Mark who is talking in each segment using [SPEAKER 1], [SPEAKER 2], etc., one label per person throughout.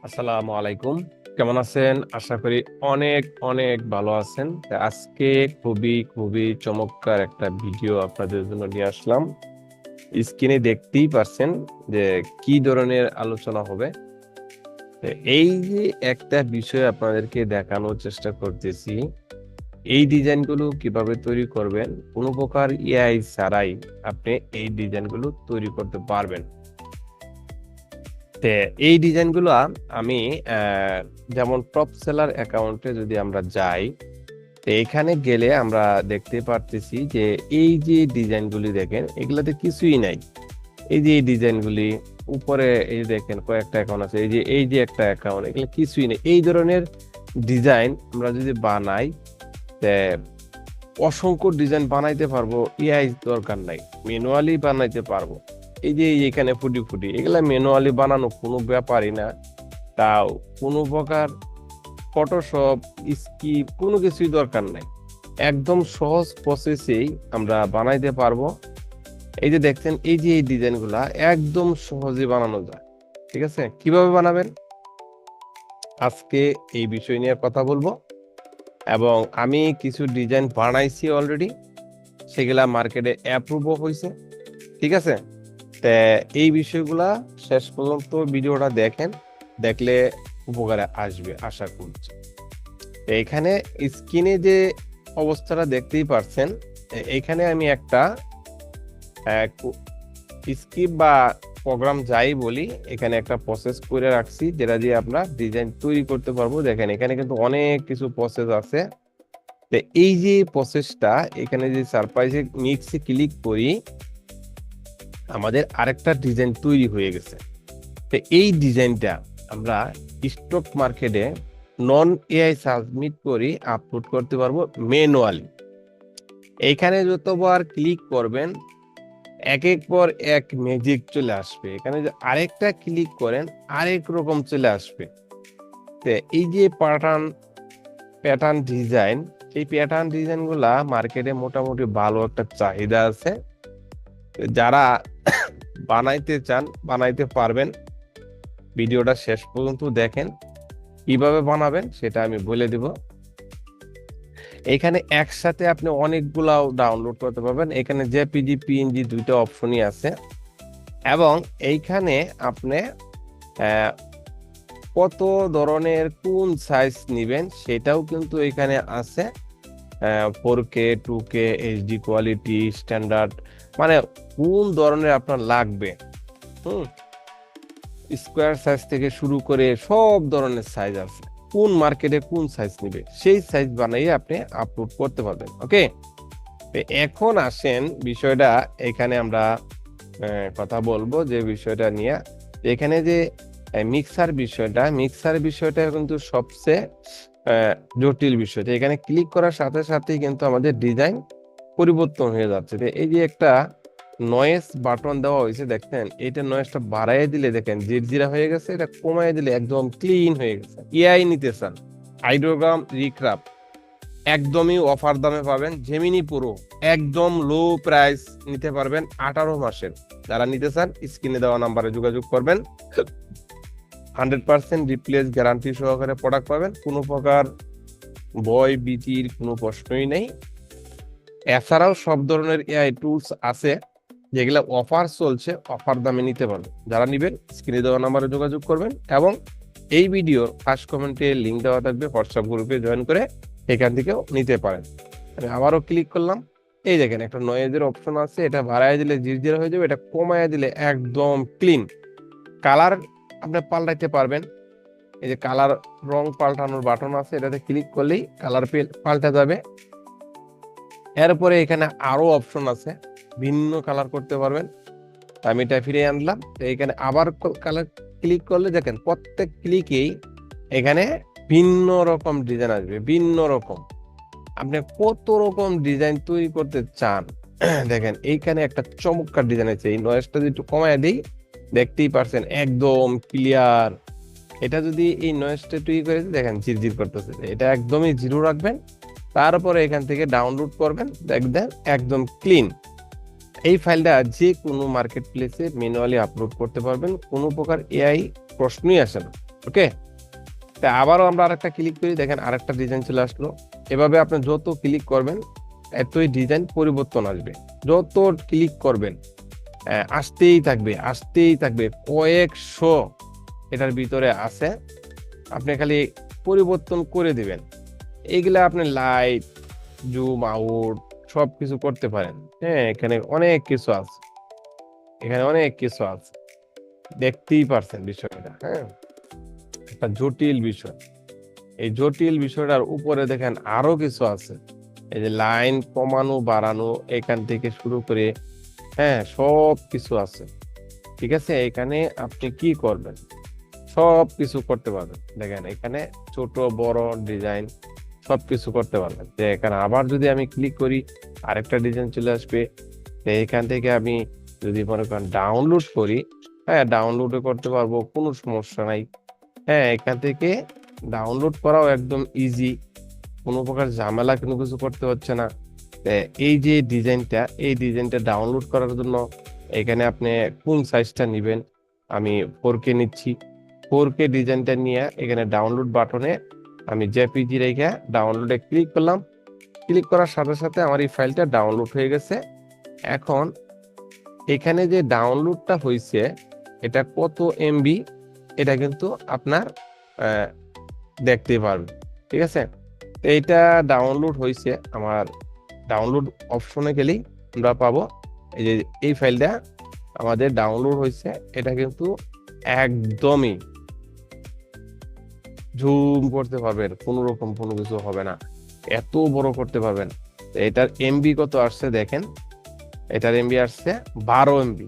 [SPEAKER 1] আসসালামু আলাইকুম। কেমন আছেন? আশা করি অনেক অনেক ভালো আছেন। আজকে খুবই খুবই চমৎকার একটা ভিডিও আপনাদের জন্য নিয়ে আসলাম। স্ক্রিনে দেখতেই পারছেন যে কি ধরনের আলোচনা হবে। তো এই যে একটা বিষয় আপনাদেরকে দেখানোর চেষ্টা করতেছি, এই ডিজাইনগুলো কিভাবে তৈরি করবেন, কোনো প্রকার এআই ছাড়াই আপনি এই ডিজাইনগুলো তৈরি করতে পারবেন। তে এই ডিজাইনগুলো আমি আহ, যেমন টপ সেলার অ্যাকাউন্টে যদি আমরা যাই, তো এখানে গেলে আমরা দেখতে পারতেছি যে এই যে ডিজাইনগুলি দেখেন এগুলাতে কিছুই নাই। এই যে এই ডিজাইনগুলি উপরে এই দেখেন কয়েকটা অ্যাকাউন্ট আছে, এই যে একটা অ্যাকাউন্ট, এগুলো কিছুই নেই। এই ধরনের ডিজাইন আমরা যদি বানাই, তে অসংখ্য ডিজাইন বানাইতে পারবো, এআই দরকার নাই, ম্যানুয়ালি বানাইতে পারবো। এই যে এখানে ফুটি ফুটি এগুলা ম্যানুয়ালি বানানো কোনো ব্যাপারই না। তাও কোনো প্রকার ফটোশপ, স্কিপ কোনো কিছুই দরকার নাই, একদম সহজ প্রসেসেই আমরা বানাইতে পারবো। এই যে দেখছেন এই যে এই ডিজাইনগুলা একদম সহজে বানানো যায়। ঠিক আছে, কিভাবে বানাবেন আজকে এই বিষয় নিয়ে কথা বলবো। এবং আমি কিছু ডিজাইন বানাইছি অলরেডি, সেগুলা মার্কেটে অ্যাপ্রুভও হয়েছে। ঠিক আছে, তে এই বিষয়গুলা শেষ পর্যন্ত ভিডিওটা দেখেন, দেখলে উপকারে আসবে আশা করছি। তো এখানে স্ক্রিনে যে অবস্থাটা দেখতেই পারছেন, এখানে আমি একটা স্ক্রিপ্ট বা প্রোগ্রাম যাই বলি, এখানে একটা প্রসেস করে রাখছি যেটা দিয়ে আমরা ডিজাইন তৈরি করতে পারবো। দেখেন এখানে কিন্তু অনেক কিছু প্রসেস আছে। তো এই যে প্রসেসটা, এখানে যে সারপ্রাইজে মিক্সে ক্লিক করি, আমাদের আরেকটা ডিজাইন তৈরি হয়ে গেছে। তো এই ডিজাইনটা আমরা স্টক মার্কেটে নন এআই সাবমিট করি আপলোড করতে পারবো ম্যানুয়ালি। এইখানে যতবার ক্লিক করবেন এক এক পর এক ম্যাজিক চলে আসবে। এখানে যে আরেকটা ক্লিক করেন আরেক রকম চলে আসবে। তো এই যে প্যাটার্ন ডিজাইন, এই প্যাটার্ন ডিজাইন গুলা মার্কেটে মোটামুটি ভালো একটা চাহিদা আছে। যারা বানাইতে চান বানাইতে পারবেন। ভিডিওটা শেষ পর্যন্ত দেখেন, কিভাবে বানাবেন সেটা আমি বলে দিব। এখানে একসাথে আপনি অনেকগুলাও ডাউনলোড করতে পারবেন। এখানে জেপিজি পিএনজি দুইটা অপশনই আছে। এবং এইখানে আপনি আহ, কত ধরনের কোন সাইজ নিবেন সেটাও কিন্তু এখানে আছে। 4K 2K HD quality standard, মানে কোন ধরনের আপনার লাগবে। হুম, স্কোয়ার সাইজ থেকে শুরু করে সব ধরনের সাইজ আছে। কোন মার্কেটে কোন সাইজ নিবে সেই সাইজ বানাইয়ে আপনি আপলোড করতে পারবেন। ওকে, এখন আসেন বিষয়টা, এখানে আমরা কথা বলবো যে বিষয়টা নিয়ে। এখানে যে মিক্সার বিষয়টা কিন্তু সবচেয়ে জটিল বিষয়। তো এখানে ক্লিক করার সাথে সাথেই কিন্তু আমাদের ডিজাইন পরিবর্তন হয়ে যাচ্ছে। তো এই যে একটা নয়েজ বাটন দেওয়া হয়েছে, দেখেন এটা নয়েজটা বাড়াইয়ে দিলে দেখেন জিরজিরা হয়ে গেছে, এটা কমায় দিলে একদম ক্লিন হয়ে গেছে। এআই নিতে চান, আইডোগ্রাম রিক্রাফট একদমই অফার দামে পাবেন। জেমিনি প্রো একদম লো প্রাইস নিতে পারবেন 18 মাসের। যারা নিতে চান স্ক্রিনে দেওয়া নাম্বারে যোগাযোগ করবেন। 100% রিপ্লেস গ্যারান্টি সহকারে প্রোডাক্ট পাবেন, কোনো প্রকার ভয় ভীতির কোনো প্রশ্নই নেই। এছাড়াও সব ধরনের এআই টুলস আছে যেগুলো অফার চলছে, অফার দামে নিতে পারবেন। যারা নিবেন স্ক্রিনে দেওয়া নাম্বারে যোগাযোগ করবেন। এবং এই ভিডিওর ফার্স্ট কমেন্টে লিঙ্ক দেওয়া থাকবে, হোয়াটসঅ্যাপ গ্রুপে জয়েন করে এখান থেকেও নিতে পারেন। আমি আবারও ক্লিক করলাম, এই দেখেন একটা নয়েজের অপশন আছে, এটা বাড়ায় দিলে জিরজিরা হয়ে যাবে, এটা কমায় দিলে একদম ক্লিন। কালার আপনি পাল্টাইতে পারবেন। এই যে কালার রং পাল্টানোর বাটন আছে, এটাতে ক্লিক করলেই কালার পাল্টা যাবে। এরপরে এখানে আরো অপশন আছে, ভিন্ন কালার করতে পারবেন। আমি এটা ফিরে আনলাম, তো এখানে আবার কালার ক্লিক করলে দেখেন প্রত্যেক ক্লিকেই এখানে ভিন্ন রকম ডিজাইন আসবে। ভিন্ন রকম আপনি কত রকম ডিজাইন তৈরি করতে চান। দেখেন এইখানে একটা চমৎকার ডিজাইন আছে, এই নয়েজটা যদি একটু কমায় দিই দেখতেই পারছেন একদম ক্লিয়ার। এটা যদি এই নয়েজটা তৈরি করে দেখেন ঝিরঝির করতেছে, এটা একদমই জিরো রাখবেন। তারপরে এখান থেকে ডাউনলোড করবেন, দেখবেন একদম ক্লিন। এই ফাইলটা যে কোনো মার্কেট প্লেসে ম্যানুয়ালি আপলোড করতে পারবেন, কোনো প্রকার এআই প্রশ্নই আসে না। ওকে, তা আবারও আমরা আরেকটা ক্লিক করি, দেখেন আরেকটা ডিজাইন চলে আসলো। এভাবে আপনি যত ক্লিক করবেন এতই ডিজাইন পরিবর্তন আসবে, যত ক্লিক করবেন আসতেই থাকবে আসতেই থাকবে, কয়েকশো এটার ভিতরে আছে, আপনি খালি পরিবর্তন করে দিবেন। এইগুলা আপনি লাইট, জুম আউট সব কিছু করতে পারেন। হ্যাঁ, এখানে অনেক কিছু আছে, এখানে অনেক কিছু আছে, দেখতেই পারছেন বিষয়টা। হ্যাঁ, একটা জটিল বিষয়। এই জটিল বিষয়টার উপরে দেখেন আরো কিছু আছে, এই যে লাইন কমানো বাড়ানো এখান থেকে শুরু করে, হ্যাঁ সব কিছু আছে। ঠিক আছে, এখানে আপনি কি করবেন, সব কিছু করতে পারবেন। দেখেন এখানে ছোট বড় ডিজাইন সব কিছু করতে পারবেন। যে এখানে আবার যদি আমি ক্লিক করি আরেকটা ডিজাইন চলে আসবে। তো এখান থেকে আমি যদি মনে করেন ডাউনলোড করি, হ্যাঁ ডাউনলোডও করতে পারবো, কোনো সমস্যা নাই। হ্যাঁ, এখান থেকে ডাউনলোড করাও একদম ইজি, কোনো প্রকার ঝামেলা কোনো কিছু করতে হচ্ছে না। এই যে ডিজাইনটা, এই ডিজাইনটা ডাউনলোড করার জন্য এখানে আপনি কোন সাইজটা নেবেন, আমি 4K নিচ্ছি। 4K ডিজাইনটা নিয়ে এখানে ডাউনলোড বাটনে আমি জেপিজি রেখে ডাউনলোডে ক্লিক করলাম। ক্লিক করার সাথে সাথে আমার এই ফাইলটা ডাউনলোড হয়ে গেছে। এখন এখানে যে ডাউনলোডটা হয়েছে এটা কত এমবি, এটা কিন্তু আপনার দেখতে পারবেন। ঠিক আছে, এইটা ডাউনলোড হয়েছে আমার, ডাউনলোড অপশনে গেলেই আমরা পাবো এই যে এই ফাইলটা আমাদের ডাউনলোড হয়েছে। এটা কিন্তু একদমই জুম করতে পারবেন, কোনো রকম কোনো কিছু হবে না, এত বড় করতে পারবেন। এটার এমবি কত আসছে দেখেন, এটার এমবি আসছে 12 এমবি।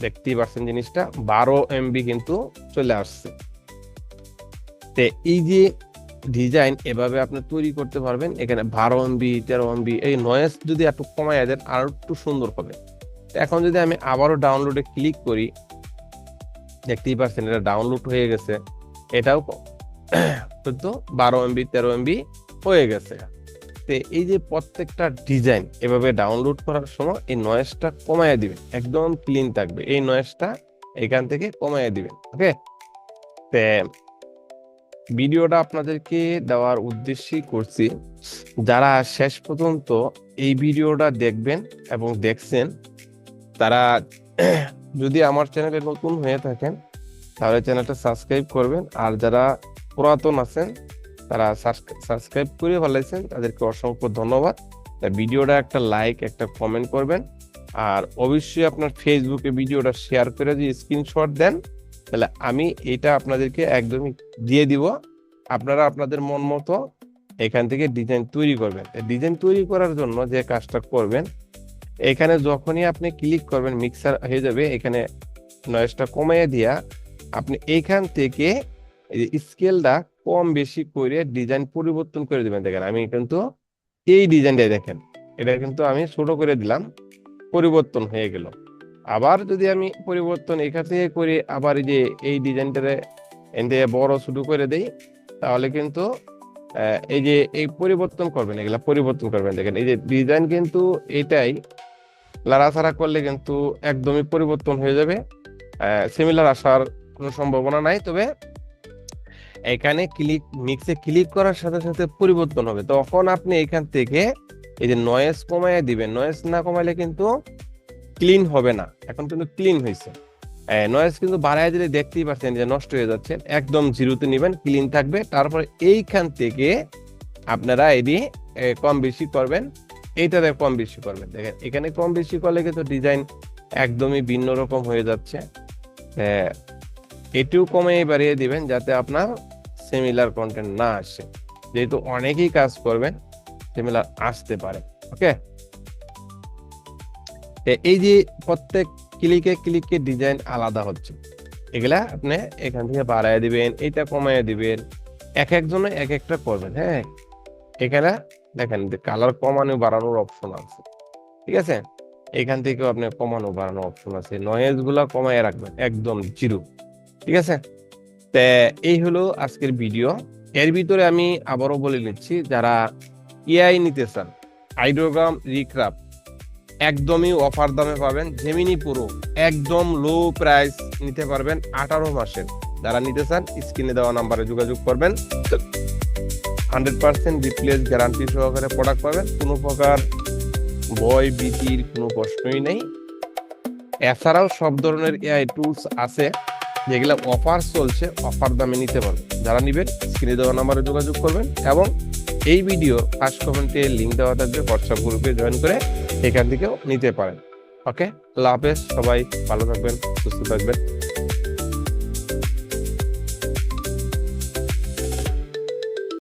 [SPEAKER 1] দেখতেই পাচ্ছেন জিনিসটা 12 এমবি কিন্তু চলে আসছে। তে এই যে ডিজাইন এভাবে আপনি তৈরি করতে পারবেন। এখানে 12 এমবি 13 এমবি, এই নয়েজ যদি একটু কমায় দেন আর একটু সুন্দর হবে। এখন যদি আমি আবারও ডাউনলোডে ক্লিক করি, দেখতেই পাচ্ছেন এটা ডাউনলোড হয়ে গেছে। এটাও কিন্তু 12 এমবি 13 এমবি হয়ে গেছে। তো এই যে প্রত্যেকটা ডিজাইন এভাবে ডাউনলোড করার সময় এই নয়েজটা কমায় দিবেন, একদম ক্লিন থাকবে, এই নয়েজটা এখান থেকে কমায় দিবেন। ওকে, তো ভিডিওটা আপনাদেরকে দেওয়ার উদ্দেশ্যই করছি, যারা শেষ পর্যন্ত এই ভিডিওটা দেখবেন এবং দেখছেন তারা যদি আমার চ্যানেলে নতুন হয়ে থাকেন তাহলে চ্যানেলটা সাবস্ক্রাইব করবেন, আর যারা পুরাতন আছেন তারা সাবস্ক্রাইব করে ফেলাইছেন তাদেরকে অসংখ্য ধন্যবাদ। ভিডিওটা একটা লাইক একটা কমেন্ট করবেন, আর অবশ্যই আপনার ফেসবুকে ভিডিওটা শেয়ার করে যদি স্ক্রিনশট দেন তাহলে আমি এটা আপনাদেরকে একদমই দিয়ে দিব। আপনারা আপনাদের মন মতো এখান থেকে ডিজাইন তৈরি করবেন। ডিজাইন তৈরি করার জন্য যে কাজটা করবেন, এখানে যখনই আপনি ক্লিক করবেন মিক্সার হয়ে যাবে, এখানে নয়েজটা কমিয়ে দিয়া আপনি এইখান থেকে স্কেলটা কম বেশি করে ডিজাইন পরিবর্তন করে দিবেন। দেখেন আমি কিন্তু এই ডিজাইনটা দেখেন, এটা কিন্তু আমি ছোট করে দিলাম, পরিবর্তন হয়ে গেল। আবার যদি আমি পরিবর্তন এখান থেকে করে আবার এই যে এই ডিজাইনটারে এনে বড় ছোট করে দেই, তাহলে কিন্তু এই যে এই পরিবর্তন করবেন, এগুলা পরিবর্তন করবেন। দেখেন এই যে ডিজাইন কিন্তু এটাই লাড়াছাড়া করলে কিন্তু একদমই পরিবর্তন হয়ে যাবে, সিমিলার আসার কোনো সম্ভাবনা নাই। তবে এখানে মিক্সে ক্লিক করার সাথে সাথে পরিবর্তন হবে, তখন আপনি এখান থেকে এই যে নয়েজ কমাইয়া দিবেন। নয়েজ না কমাইলে কিন্তু ক্লিন হবে না। এখন কিন্তু ক্লিন হয়েছে, নয়েজ কিন্তু বাড়ায় দিলে দেখতেই পাচ্ছেন যে নষ্ট হয়ে যাচ্ছে। একদম জিরোতে নিবেন, ক্লিন থাকবে। তারপরে এইখান থেকে আপনারা এটি কম বেশি করবেন, এইটাতে কম বেশি করবেন। দেখেন এখানে কম বেশি করলে কিন্তু ডিজাইন একদমই ভিন্ন রকম হয়ে যাচ্ছে। এটিও কমে বাড়িয়ে দিবেন যাতে আপনার সিমিলার কন্টেন্ট না আসে, যেহেতু অনেকেই কাজ করবেন সিমিলার আসতে পারে। ওকে, এই যে প্রত্যেক ক্লিকে ডিজাইন আলাদা হচ্ছে, এগুলা আপনি এখান থেকে বাড়ায় দিবেন, এটা কমায় দিবেন, এক একজনে এক একটা করবেন। হ্যাঁ, এখানে দেখেন কালার কমানো বাড়ানোর অপশন আছে। ঠিক আছে, এখান থেকেও আপনি কমানো বাড়ানো অপশন আছে। নয়েজ গুলা কমায় রাখবেন একদম জিরো। ঠিক আছে, তে এই হলো আজকের ভিডিও। এর ভিতরে আমি আবারও বলে নিচ্ছি, যারা এআই নিতে চান আইডিওগ্রাম রিক্রাফট একদমই অফার দামে পাবেন। জেমিনি প্রো একদম লো প্রাইস নিতে পারবেন 18 মাসের। যারা নিতে চান স্ক্রিনে দেওয়া নাম্বারে যোগাযোগ করবেন। 100% রিপ্লেস গ্যারান্টি সহকারে প্রোডাক্ট পাবেন, কোনো প্রকার ভয় ভীতির কোনো প্রশ্নই নেই। এছাড়াও সব ধরনের এআই টুলস আছে যেগুলো অফার চলছে, অফার দামে নিতে পারবেন। যারা নেবেন স্ক্রিনে দেওয়া নাম্বারে যোগাযোগ করবেন এবং এই ভিডিও ফার্স্ট কমেন্টে লিঙ্ক দেওয়া থাকবে, হোয়াটসঅ্যাপ গ্রুপে জয়েন করে এখান থেকেও নিতে পারেন। ওকে, আল্লাহ হাফেজ, সবাই ভালো থাকবেন, সুস্থ থাকবেন।